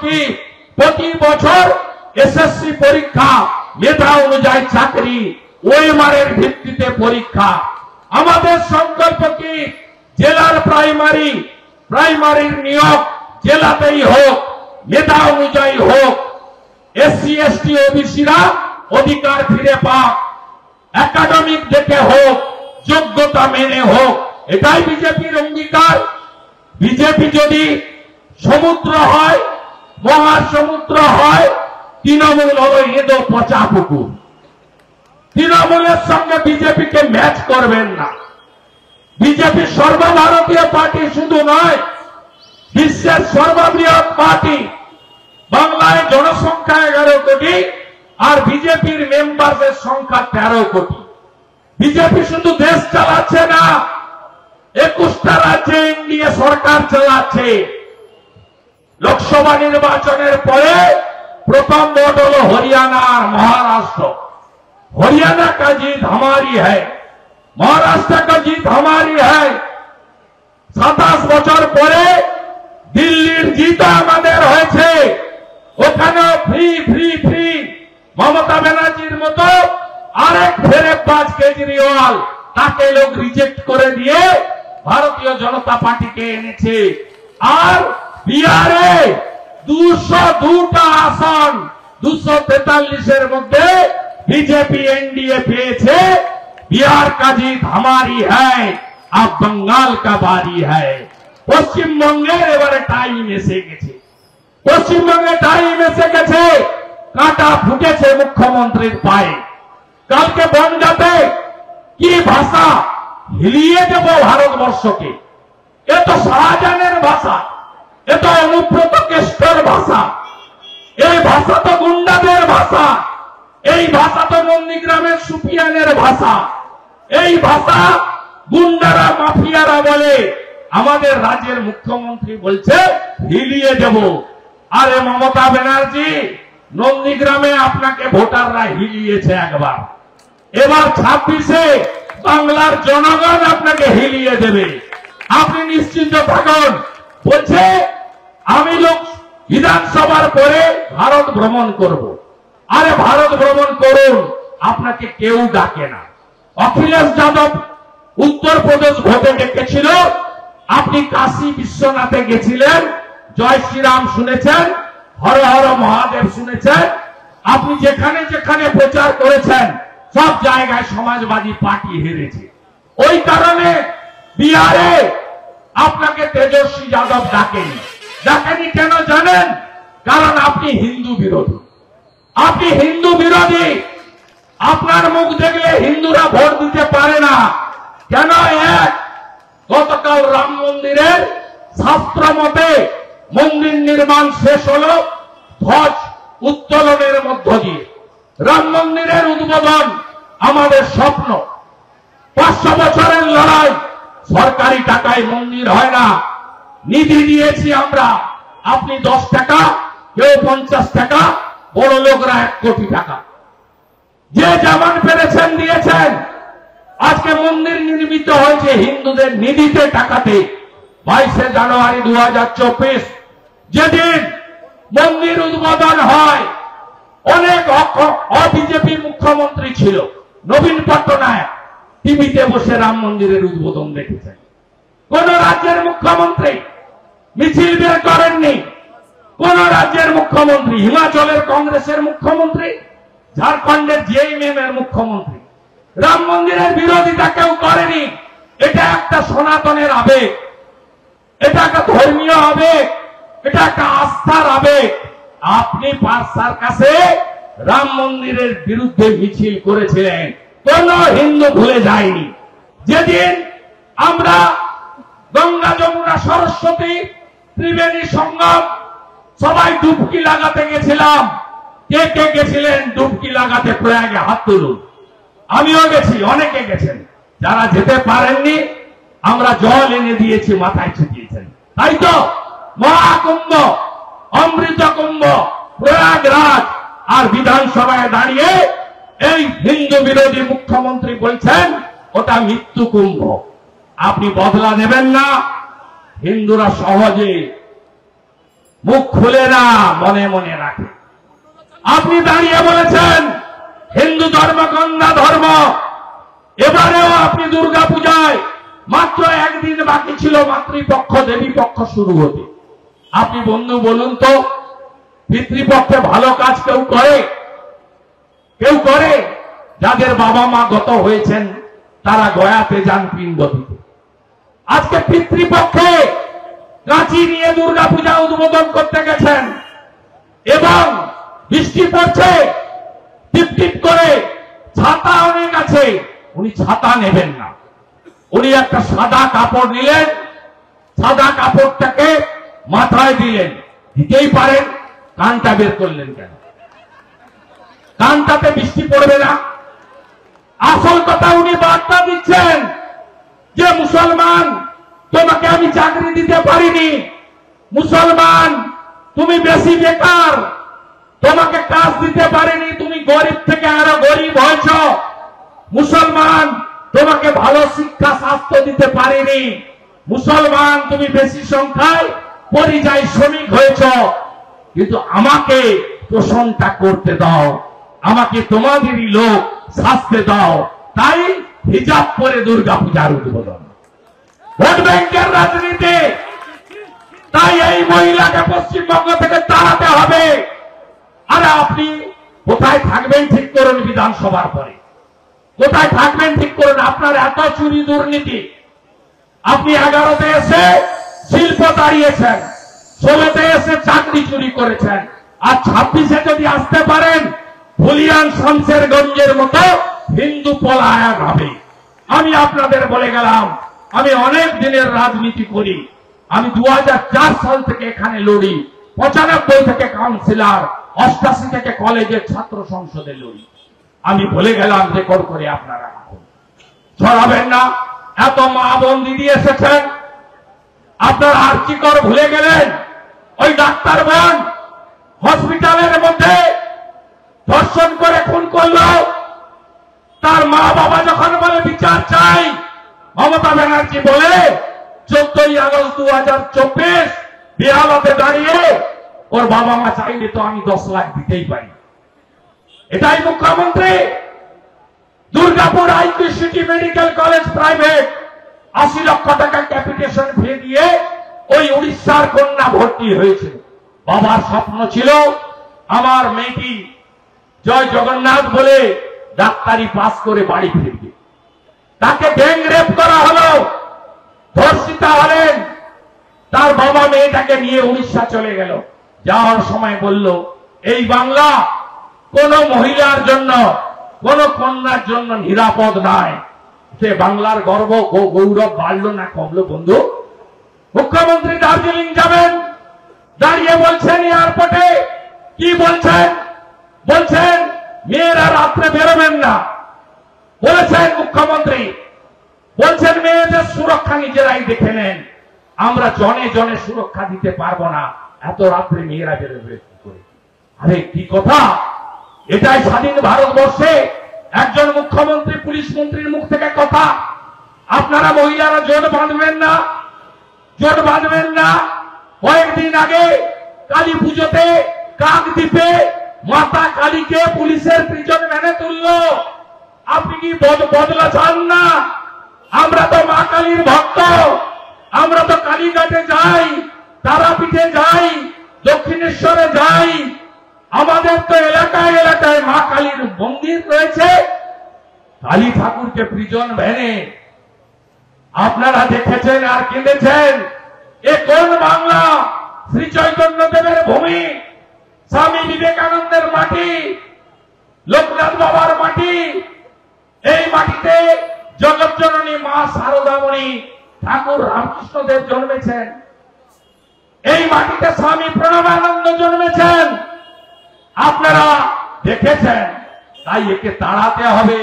কি প্রতি বছর এসএসসি পরীক্ষা মেধা অনুযায়ী চাকরি, ওএমআর ভিত্তিতে পরীক্ষা। আমাদের সংকল্প কি জেলার প্রাইমারির নিয়োগ জেলাতেই হোক, মেধা অনুযায়ী হোক, এসসি এসটি ওবিসিরা অধিকার ফিরে পাক, একাডেমিক দেখে হোক, যোগ্যতা মেনে হোক। এটাই বিজেপির অঙ্গীকার। বিজেপি যদি সমুদ্র হয়, মহাসমুদ্র হয়, তৃণমূল হলো এদো পচা পুকুর। তৃণমূলের সঙ্গে বিজেপিকে ম্যাচ করবেন না। বিজেপি সর্বভারতীয় পার্টি শুধু নয়, বিশ্বের সর্ববৃহৎ পার্টি। বাংলায় জনসংখ্যা 11 কোটি আর বিজেপির মেম্বারদের সংখ্যা 13 কোটি। বিজেপি শুধু দেশ চালাচ্ছে না, 21টা রাজ্যে এনডিএ সরকার চালাচ্ছে। লোকসভা নির্বাচনের পরে প্রথম ভোট হল হরিয়ানা আর মহারাষ্ট্র। हरियाणा का जीत हमारी है, महाराष्ट्र का जीत हमारी है। 27 বছর পরে দিল্লির জিত আমাদের হয়েছে। ওখানে ফ্রি ফ্রি ফ্রি মমতা ব্যানার্জির মতো আরেক ফেরেববাজ কেজরিওয়াল, তাকে লোক রিজেক্ট করে দিয়ে ভারতীয় জনতা পার্টিকে এনেছে। আর বিহারে 202টা আসন 243-এর মধ্যে बीजेपी एनडीए पेचे। बिहार का जीत हमारी है, अब बंगाल का बारी है। पश्चिम बंगे एबारे टाइम एसे गेছে, পশ্চিমবঙ্গে টাইম এসে গেছে। কাঁটা ফুটেছে মুখ্যমন্ত্রীর পায়ে। কালকে বনগাঁতে কি ভাষা হিলিয়ে দেব ভারতবর্ষকে। এ তো শাহজাহানের ভাষা, এ তো অনুব্রত কেষ্টর ভাষা, এই ভাষা তো গুন্ডাদের ভাষা, এই ভাষা তো নন্দীগ্রামের সুপিয়ানের ভাষা। এই ভাষা গুন্ডারা মাফিয়ারা বলে। আমাদের রাজ্যের মুখ্যমন্ত্রী বলছে হিলিয়ে দেব। আরে মমতা ব্যানার্জি, নন্দীগ্রামে আপনাকে ভোটাররা হিলিয়েছে একবার, এবার 26-এ বাংলার জনগণ আপনাকে হিলিয়ে দেবে। আপনি নিশ্চিন্ত থাকুন। বলছে আমি লোক বিধানসভার পরে ভারত ভ্রমণ করব। আরে ভারত ভ্রমণ করুন, আপনাকে কেউ ডাকে না। অখিলেশ যাদব উত্তরপ্রদেশ ভোটে ডেকেছিল, আপনি কাশী বিশ্বনাথে গেছিলেন, জয় শ্রীরাম শুনেছেন, হর হর মহাদেব শুনেছেন। আপনি যেখানে যেখানে প্রচার করেছেন সব জায়গায় সমাজবাদী পার্টি হেরেছে। ওই কারণে বিহারে আপনাকে তেজস্বী যাদব ডাকেনি। ডাকেনি কেন জানেন? কারণ আপনি হিন্দু বিরোধী। আপনি হিন্দু বিরোধী। আপনার মুখ দেখলে হিন্দুরা ভোট দিতে পারে না। কেন? গতকাল রাম মন্দিরের শাস্ত্র মতে মন্দির নির্মাণ শেষ হল ধ্বজ উত্তোলনের মধ্য দিয়ে। রাম মন্দিরের উদ্বোধন আমাদের স্বপ্ন। 500 বছরের লড়াই। সরকারি টাকায় মন্দির হয় না, নিধি দিয়েছি আমরা। আপনি 10 টাকা, কেউ 50 টাকা, বড় লোকরা 1 কোটি টাকা। যে যেমন পেরেছেন দিয়েছেন। আজকে মন্দির নির্মিত হয়েছে হিন্দুদের নিধিতে টাকাতে। 22শে জানুয়ারি 2024 যেদিন মন্দির উদ্বোধন হয়, অনেক অবিজেপি মুখ্যমন্ত্রী ছিল। নবীন পট্টনায়ক টিভিতে বসে রাম মন্দিরের উদ্বোধন দেখেছেন। কোন রাজ্যের মুখ্যমন্ত্রী মিছিল বের করেননি। কোন রাজ্যের মুখ্যমন্ত্রী, হিমাচলের কংগ্রেসের মুখ্যমন্ত্রী, ঝাড়খণ্ডের জেএমএম এর মুখ্যমন্ত্রী রাম মন্দিরের বিরোধিতা কেউ করেনি। এটা একটা সনাতনের আবেগ, এটা একটা ধর্মীয় আবেগ, এটা একটা আস্থার আবেগ। আপনি পার্সার কাছে রাম মন্দিরের বিরুদ্ধে মিছিল করেছিলেন, কোন হিন্দু ভুলে যায়নি। যেদিন আমরা গঙ্গা যমুনা সরস্বতী ত্রিবেণী সঙ্গম সবাই ডুবকি লাগাতে গেছিলাম, কে কে গেছিলেন ডুবকি লাগাতে প্রয়াগে? হাত তুলুন। আমিও গেছি, অনেকে গেছেন। যারা যেতে পারেননি আমরা জল এনে দিয়েছি, মাথায় ছিটিয়েছেন। তাই তো মহাকুম্ভ, অমৃত কুম্ভ, প্রয়াগরাজ আর বিধানসভায় দাঁড়িয়ে এই হিন্দু বিরোধী মুখ্যমন্ত্রী বলছেন ওটা মৃত্যু কুম্ভ। আপনি বদলা নেবেন না। হিন্দুরা সহজে মুখ খুলে না, মনে মনে রাখে। আপনি দাঁড়িয়ে বলেছেন হিন্দু ধর্ম কন্যা ধর্ম। এবারেও আপনি দুর্গা পূজায় মাত্র একদিন বাকি ছিল মাতৃপক্ষ দেবী পক্ষ শুরু হতে। আপনি বন্ধু বলুন তো, পিতৃপক্ষে ভালো কাজ কেউ করে? কেউ করে? যাদের বাবা মা গত হয়েছেন তারা গয়াতে যান পিণ্ড দিতে। আজকে পিতৃপক্ষে কাঁচি নিয়ে দুর্গা পূজা উদ্বোধন করতে গেছেন এবং বৃষ্টি পড়ছে টিপ টিপ করে, ছাতা অনেক আছে, উনি ছাতা নেবেন না। উনি একটা সাদা কাপড় নিলেন, সাদা কাপড়টাকে মাথায় দিলেন, দিতেই পারেন, কানটা বের করলেন কেন? কানটাতে বৃষ্টি পড়বে না? আসল কথা উনি বার্তা দিচ্ছেন যে মুসলমান তোমাকে আমি চাকরি দিতে পারিনি, মুসলমান তুমি বেশি বেকার, তোমাকে কাজ দিতে পারিনি, তুমি গরিব থেকে আরো গরিব হয়েছ, মুসলমান তোমাকে ভালো শিক্ষা স্বাস্থ্য দিতে পারিনি, মুসলমান তুমি বেশি সংখ্যায় পরিযায়ী শ্রমিক হয়েছ, কিন্তু আমাকে পোষণটা করতে দাও, আমাকে তোমাদেরই লোক শাস্তে দাও। তাই হিজাব পরে দুর্গা পূজার উদ্বোধন। ভোট ব্যাংকের রাজনীতি। তাই এই মহিলাকে পশ্চিমবঙ্গ থেকে তাড়াতে হবে। আর আপনি কোথায় থাকবেন ঠিক করুন, বিধানসভার পরে কোথায় থাকবেন ঠিক করুন। আপনার এত চুরি দুর্নীতি, আপনি 11তে এসে শিল্প দাঁড়িয়েছেন, 16তে এসে চাকরি চুরি করেছেন, আর 26-এ যদি আসতে পারেন ভুলিয়ান শামসেরগঞ্জের মতো হিন্দু পলায়ন হবে। আমি আপনাদের বলে গেলাম, আমি অনেক দিনের রাজনীতি করি। আমি 2004 সাল থেকে এখানে লড়ি, 95 থেকে কাউন্সিলর, 88 থেকে কলেজের ছাত্র সংসদে লড়ি। আমি বলে গেলাম, রেকর্ড করে আপনারা রাখুন, ছড়াবেন না। এত মা বোন দিদি এসেছেন, আপনারা আর্চিকর ভুলে গেলেন। ওই ডাক্তার বোন হসপিটালের মধ্যে ধর্ষণ করে খুন করলো, তার মা বাবা যখন বলে বিচার চাই, মমতা ব্যানার্জি বলে 14ই আগস্ট 2024 বিহালাতে দাঁড়িয়ে ওর বাবা মা চাইলে তো আমি 10 লাখ দিতেই পারি। এটাই মুখ্যমন্ত্রী। Durgapur IQ city medical college private 80 লক্ষ টাকা ক্যাপিটেশন ফি দিয়ে ওই উড়িষ্যার কন্যা ভর্তি হয়েছে। বাবার স্বপ্ন ছিল আমার মেয়েটি জয় জগন্নাথ বলে ডাক্তারি পাস করে বাড়ি ফিরবে। তাকে গ্যাং রেপ করা হলো, ধর্ষিতা হলেন। তার বাবা মেয়েটাকে নিয়ে উড়িষ্যা চলে গেল। যাওয়ার সময় বলল, এই বাংলা কোন মহিলার জন্য, কোন কন্যার জন্য নিরাপদ নয়। সে বাংলার গর্ব গৌরব বাড়লো না কমলো? বন্ধু, মুখ্যমন্ত্রী দার্জিলিং যাবেন, দাঁড়িয়ে বলছেন এয়ারপোর্টে, কি বলছেন? বলছেন মেয়েরা রাত্রে বেরোবেন না। বলেছেন মুখ্যমন্ত্রী, বলছেন মেয়েদের সুরক্ষা নিজেরাই দেখে নেন, আমরা জনে জনে সুরক্ষা দিতে পারবো না, এত রাত্রে মেয়েরা বেরোবে কি করে? আরে কি কথা! এটাই স্বাধীন ভারতবর্ষে একজন মুখ্যমন্ত্রী পুলিশ মন্ত্রীর মুখ থেকে কথা। আপনারা মহিলারা জোট বাঁধবেন না, জোট বাঁধবেন না। কয়েকদিন আগে কালী পুজোতে কাকদ্বীপে মাতা কালীকে পুলিশের প্রিজন ভ্যানে তুললো। আপনি কি বদলা চান না? আমরা তো মা কালীর ভক্ত, আমরা তো কালীঘাটে যাই, তারাপীঠে যাই, দক্ষিণেশ্বরে যাই। আমাদের তো এলাকায় এলাকায় মা কালীর মন্দির রয়েছে। কালী ঠাকুরকে প্রিজন ভ্যানে আপনারা দেখেছেন আর কিনেছেন। এ কোন বাংলা? শ্রী চৈতন্য দেবের ভূমি, স্বামী বিবেকানন্দের মাটি, লোকনাথ বাবার মাটি। এই মাটিতে জগৎজননী মা শারদামণি ঠাকুর রামকৃষ্ণদেব জন্মেছেন। এই মাটিতে স্বামী প্রণবানন্দ জন্মেছেন। আপনারা দেখেছেন, তাই একে তাড়াতে হবে।